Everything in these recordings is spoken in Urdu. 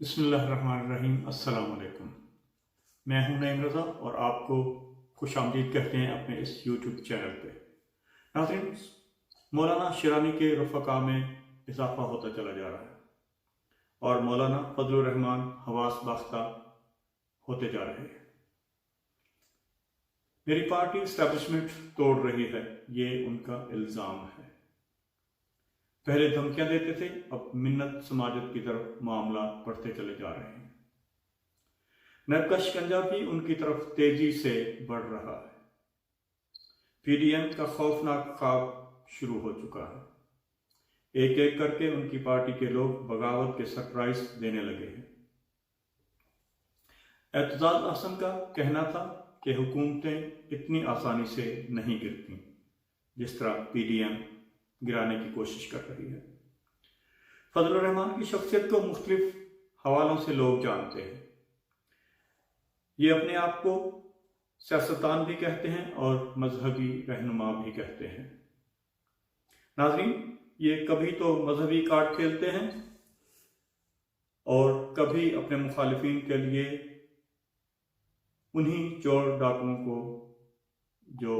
بسم اللہ الرحمن الرحیم۔ السلام علیکم، میں ہوں نعیم رضا اور آپ کو خوش آمدید کہتے ہیں اپنے اس یوٹیوب چینل پہ۔ ناظرین، مولانا شیرانی کے رفقا میں اضافہ ہوتا چلا جا رہا ہے اور مولانا فضل الرحمان حواس باختہ ہوتے جا رہے ہیں۔ میری پارٹی اسٹیبلشمنٹ توڑ رہی ہے، یہ ان کا الزام ہے۔ پہلے دھمکیاں دیتے تھے، اب منت سماجت کی طرف معاملات بڑھتے چلے جا رہے ہیں۔ نیب کا شکنجہ بھی ان کی طرف تیزی سے بڑھ رہا ہے۔ پی ڈی ایم کا خوفناک خواب شروع ہو چکا ہے۔ ایک ایک کر کے ان کی پارٹی کے لوگ بغاوت کے سرپرائز دینے لگے ہیں۔ اعتزاز احسن کا کہنا تھا کہ حکومتیں اتنی آسانی سے نہیں گرتی جس طرح پی ڈی ایم گرانے کی کوشش کر رہی ہے۔ فضل الرحمان کی شخصیت کو مختلف حوالوں سے لوگ جانتے ہیں۔ یہ اپنے آپ کو سیاستدان بھی کہتے ہیں اور مذہبی رہنما بھی کہتے ہیں۔ ناظرین، یہ کبھی تو مذہبی کارڈ کھیلتے ہیں اور کبھی اپنے مخالفین کے لیے انہی چور ڈاکوؤں کو جو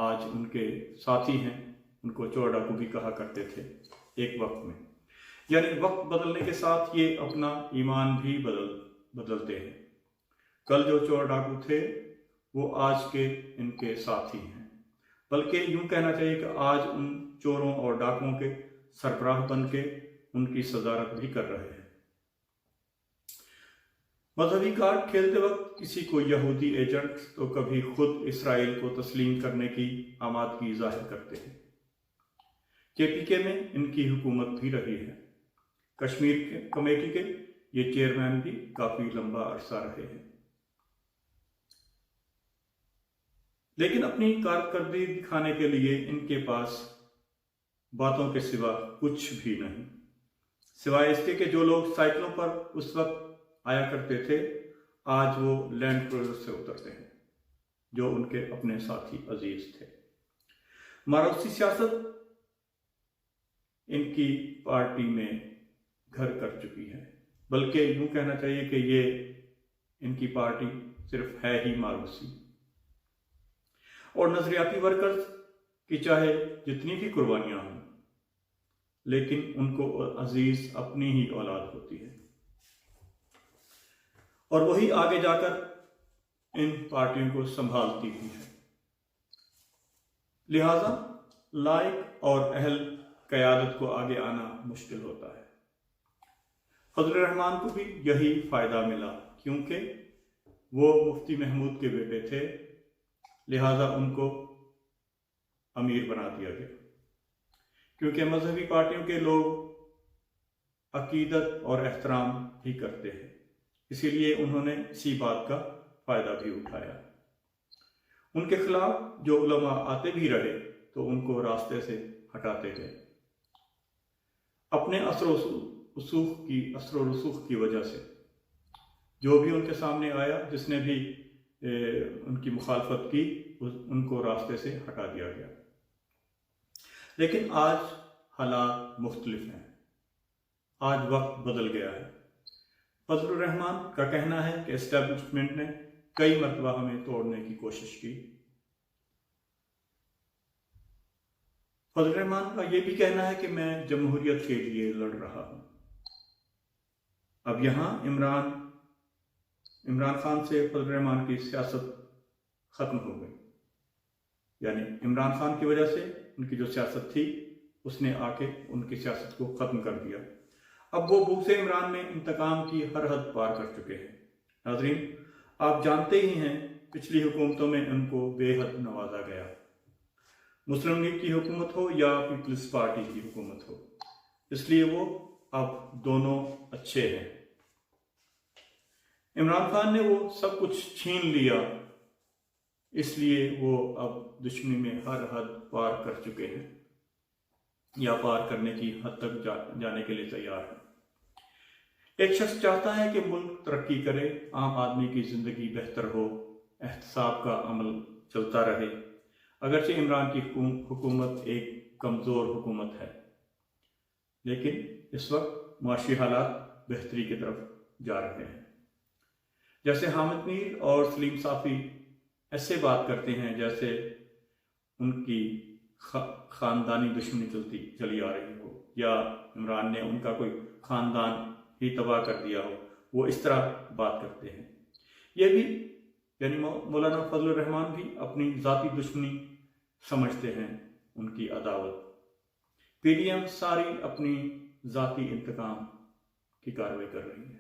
آج ان کے ساتھی ہیں، ان کو چور ڈاکو بھی کہا کرتے تھے ایک وقت میں، یعنی وقت بدلنے کے ساتھ یہ اپنا ایمان بھی بدلتے ہیں۔ کل جو چور ڈاکو تھے وہ آج کے ان کے ساتھی ہیں، بلکہ یوں کہنا چاہیے کہ آج ان چوروں اور ڈاکوؤں کے سربراہ بن کے ان کی صدارت بھی کر رہے ہیں۔ مذہبی کارڈ کھیلتے وقت کسی کو یہودی ایجنٹ تو کبھی خود اسرائیل کو تسلیم کرنے کی آمادگی ظاہر کرتے ہیں۔ کے پی کے میں ان کی حکومت بھی رہی ہے۔ کشمیر کمیٹی کے یہ چیئرمین بھی کافی لمبا عرصہ رہے ہیں، لیکن اپنی کارکردگی دکھانے کے لیے ان کے پاس باتوں کے سوا کچھ بھی نہیں، سوائے اس کے کہ جو لوگ سائیکلوں پر اس وقت آیا کرتے تھے آج وہ لینڈ کروزر سے اترتے ہیں، جو ان کے اپنے ساتھی عزیز تھے۔ ماروثی سیاست ان کی پارٹی میں گھر کر چکی ہے، بلکہ یوں کہنا چاہیے کہ یہ ان کی پارٹی صرف ہے ہی ماروثی، اور نظریاتی ورکرز کی چاہے جتنی بھی قربانیاں ہوں لیکن ان کو عزیز اپنی ہی اولاد ہوتی ہے، اور وہی آگے جا کر ان پارٹیوں کو سنبھالتی بھی ہے۔ لہذا لائق اور اہل قیادت کو آگے آنا مشکل ہوتا ہے۔ فضل الرحمان کو بھی یہی فائدہ ملا، کیونکہ وہ مفتی محمود کے بیٹے تھے، لہذا ان کو امیر بنا دیا گیا۔ کیونکہ مذہبی پارٹیوں کے لوگ عقیدت اور احترام ہی کرتے ہیں، اسی لیے انہوں نے اسی بات کا فائدہ بھی اٹھایا۔ ان کے خلاف جو علماء آتے بھی رہے تو ان کو راستے سے ہٹاتے گئے، اپنے اثر و رسوخ کی وجہ سے۔ جو بھی ان کے سامنے آیا، جس نے بھی ان کی مخالفت کی، ان کو راستے سے ہٹا دیا گیا۔ لیکن آج حالات مختلف ہیں، آج وقت بدل گیا ہے۔ فضل الرحمان کا کہنا ہے کہ اسٹیبلشمنٹ نے کئی مرتبہ ہمیں توڑنے کی کوشش کی۔ فضل الرحمان کا یہ بھی کہنا ہے کہ میں جمہوریت کے لیے لڑ رہا ہوں۔ اب یہاں عمران خان سے فضل الرحمان کی سیاست ختم ہو گئی، یعنی عمران خان کی وجہ سے ان کی جو سیاست تھی اس نے آ کے ان کی سیاست کو ختم کر دیا۔ اب وہ بغض عمران میں انتقام کی ہر حد پار کر چکے ہیں۔ ناظرین، آپ جانتے ہی ہیں پچھلی حکومتوں میں ان کو بے حد نوازا گیا، مسلم لیگ کی حکومت ہو یا پیپلز پارٹی کی حکومت ہو، اس لیے وہ اب دونوں اچھے ہیں۔ عمران خان نے وہ سب کچھ چھین لیا، اس لیے وہ اب دشمنی میں ہر حد پار کر چکے ہیں یا پار کرنے کی حد تک جانے کے لیے تیار ہیں۔ ایک شخص چاہتا ہے کہ ملک ترقی کرے، عام آدمی کی زندگی بہتر ہو، احتساب کا عمل چلتا رہے۔ اگرچہ عمران کی حکومت ایک کمزور حکومت ہے، لیکن اس وقت معاشی حالات بہتری کی طرف جا رہے ہیں۔ جیسے حامد میر اور سلیم صافی ایسے بات کرتے ہیں جیسے ان کی خاندانی دشمنی چلی آ رہی ہو، یا عمران نے ان کا کوئی خاندان ہی تباہ کر دیا ہو، وہ اس طرح بات کرتے ہیں۔ یہ بھی یعنی مولانا فضل الرحمان بھی اپنی ذاتی دشمنی سمجھتے ہیں ان کی عداوت۔ پی ڈی ایم ساری اپنی ذاتی انتقام کی کارروائی کر رہی ہے،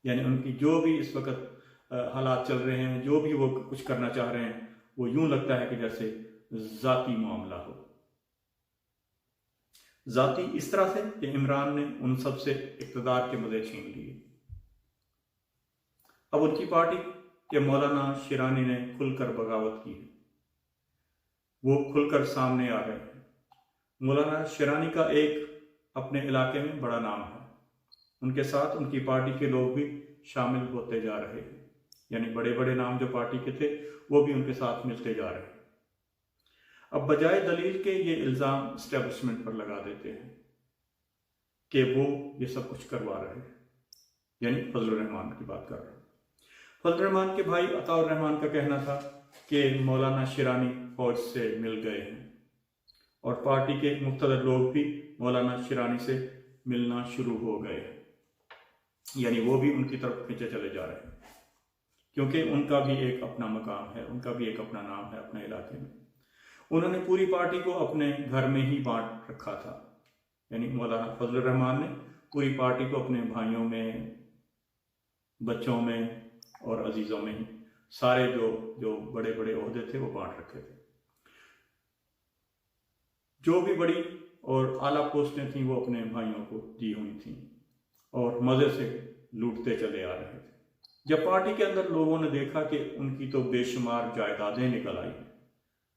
یعنی ان کی جو بھی اس وقت حالات چل رہے ہیں، جو بھی وہ کچھ کرنا چاہ رہے ہیں، وہ یوں لگتا ہے کہ جیسے ذاتی معاملہ ہو۔ ذاتی اس طرح سے کہ عمران نے ان سب سے اقتدار کے مزے چھین لیے۔ اب ان کی پارٹی کے مولانا شیرانی نے کھل کر بغاوت کی ہے، وہ کھل کر سامنے آ گئے ہیں۔ مولانا شیرانی کا ایک اپنے علاقے میں بڑا نام ہے، ان کے ساتھ ان کی پارٹی کے لوگ بھی شامل ہوتے جا رہے ہیں، یعنی بڑے بڑے نام جو پارٹی کے تھے وہ بھی ان کے ساتھ ملتے جا رہے ہیں۔ اب بجائے دلیل کے یہ الزام اسٹیبلشمنٹ پر لگا دیتے ہیں کہ وہ یہ سب کچھ کروا رہے ہیں، یعنی فضل الرحمان کی بات کر رہے ہیں۔ فضل الرحمان کے بھائی عطاء الرحمان کا کہنا تھا کہ مولانا شیرانی فوج سے مل گئے ہیں، اور پارٹی کے مقتدر لوگ بھی مولانا شیرانی سے ملنا شروع ہو گئے ہیں، یعنی وہ بھی ان کی طرف کھینچے چلے جا رہے ہیں، کیونکہ ان کا بھی ایک اپنا مقام ہے، ان کا بھی ایک اپنا نام ہے اپنے علاقے میں۔ انہوں نے پوری پارٹی کو اپنے گھر میں ہی بانٹ رکھا تھا، یعنی مولانا فضل الرحمان نے پوری پارٹی کو اپنے بھائیوں میں، بچوں میں اور عزیزوں میں ہی سارے جو بڑے بڑے عہدے تھے وہ بانٹ رکھے تھے۔ جو بھی بڑی اور اعلیٰ پوسٹیں تھیں وہ اپنے بھائیوں کو دی ہوئی تھیں، اور مزے سے لوٹتے چلے آ رہے تھے۔ جب پارٹی کے اندر لوگوں نے دیکھا کہ ان کی تو بے شمار جائیدادیں نکل آئی ہیں،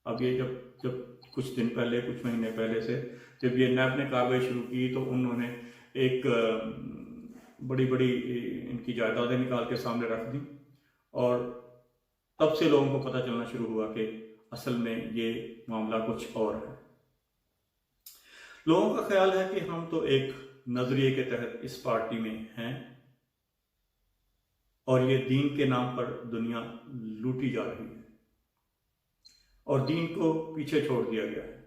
اب یہ جب کچھ دن پہلے، کچھ مہینے پہلے سے جب یہ نیب نے کارروائی شروع کی تو انہوں نے ایک بڑی بڑی ان کی جائیدادیں نکال کے سامنے رکھ دی، اور تب سے لوگوں کو پتہ چلنا شروع ہوا کہ اصل میں یہ معاملہ کچھ اور ہے۔ لوگوں کا خیال ہے کہ ہم تو ایک نظریے کے تحت اس پارٹی میں ہیں، اور یہ دین کے نام پر دنیا لوٹی جا رہی ہے، اور دین کو پیچھے چھوڑ دیا گیا ہے۔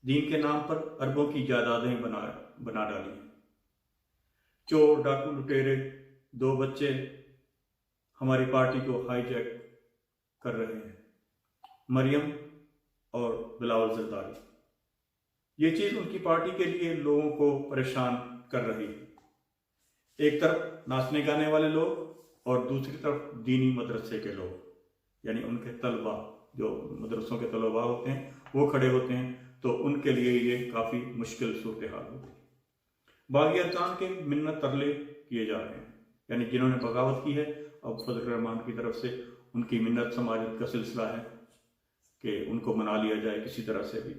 دین کے نام پر اربوں کی جائیدادیں بنا ڈالی ہیں۔ چور، ڈاکو، لٹیرے، 2 بچے ہماری پارٹی کو ہائی جیک کر رہے ہیں، مریم اور بلاول زرداری۔ یہ چیز ان کی پارٹی کے لیے لوگوں کو پریشان کر رہی ہے۔ ایک طرف ناچنے گانے والے لوگ اور دوسری طرف دینی مدرسے کے لوگ، یعنی ان کے طلبہ، جو مدرسوں کے طلباء ہوتے ہیں وہ کھڑے ہوتے ہیں، تو ان کے لیے یہ کافی مشکل صورتحال ہوتی ہے۔ باغی ارکان کے منت ترلے کیے جا رہے ہیں، یعنی جنہوں نے بغاوت کی ہے، اب فضل الرحمان کی طرف سے ان کی منت سماجت کا سلسلہ ہے کہ ان کو منا لیا جائے کسی طرح سے بھی۔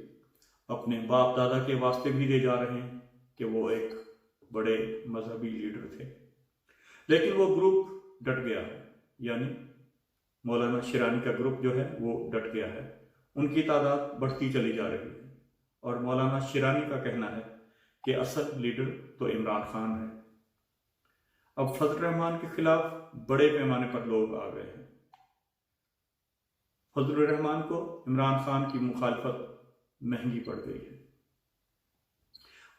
اپنے باپ دادا کے واسطے بھی دے جا رہے ہیں کہ وہ ایک بڑے مذہبی لیڈر تھے، لیکن وہ گروپ ڈٹ گیا ہے، یعنی مولانا شیرانی کا گروپ جو ہے وہ ڈٹ گیا ہے، ان کی تعداد بڑھتی چلی جا رہی ہے، اور مولانا شیرانی کا کہنا ہے کہ اصل لیڈر تو عمران خان ہے۔ اب فضل الرحمان کے خلاف بڑے پیمانے پر لوگ آ گئے ہیں۔ فضل الرحمان کو عمران خان کی مخالفت مہنگی پڑ گئی ہے۔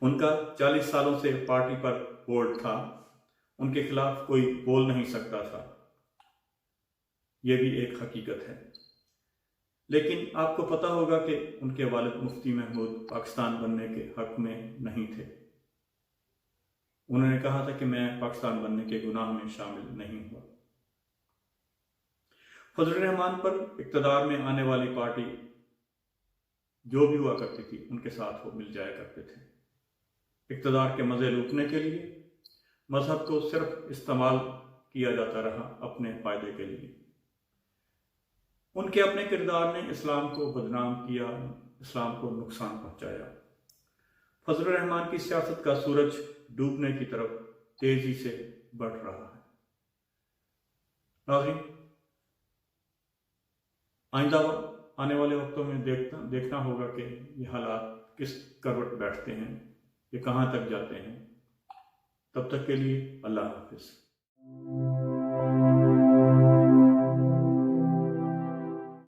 ان کا 40 سالوں سے پارٹی پر ہولڈ تھا، ان کے خلاف کوئی بول نہیں سکتا تھا، یہ بھی ایک حقیقت ہے۔ لیکن آپ کو پتہ ہوگا کہ ان کے والد مفتی محمود پاکستان بننے کے حق میں نہیں تھے۔ انہوں نے کہا تھا کہ میں پاکستان بننے کے گناہ میں شامل نہیں ہوا۔ فضل الرحمان پر اقتدار میں آنے والی پارٹی جو بھی ہوا کرتی تھی ان کے ساتھ وہ مل جایا کرتے تھے۔ اقتدار کے مزے لوٹنے کے لیے مذہب کو صرف استعمال کیا جاتا رہا اپنے فائدے کے لیے۔ ان کے اپنے کردار نے اسلام کو بدنام کیا، اسلام کو نقصان پہنچایا۔ فضل الرحمان کی سیاست کا سورج ڈوبنے کی طرف تیزی سے بڑھ رہا ہے۔ ناظرین، آئندہ آنے والے وقتوں میں دیکھنا ہوگا کہ یہ حالات کس کروٹ بیٹھتے ہیں، یہ کہاں تک جاتے ہیں۔ تب تک کے لیے اللہ حافظ۔ ہے.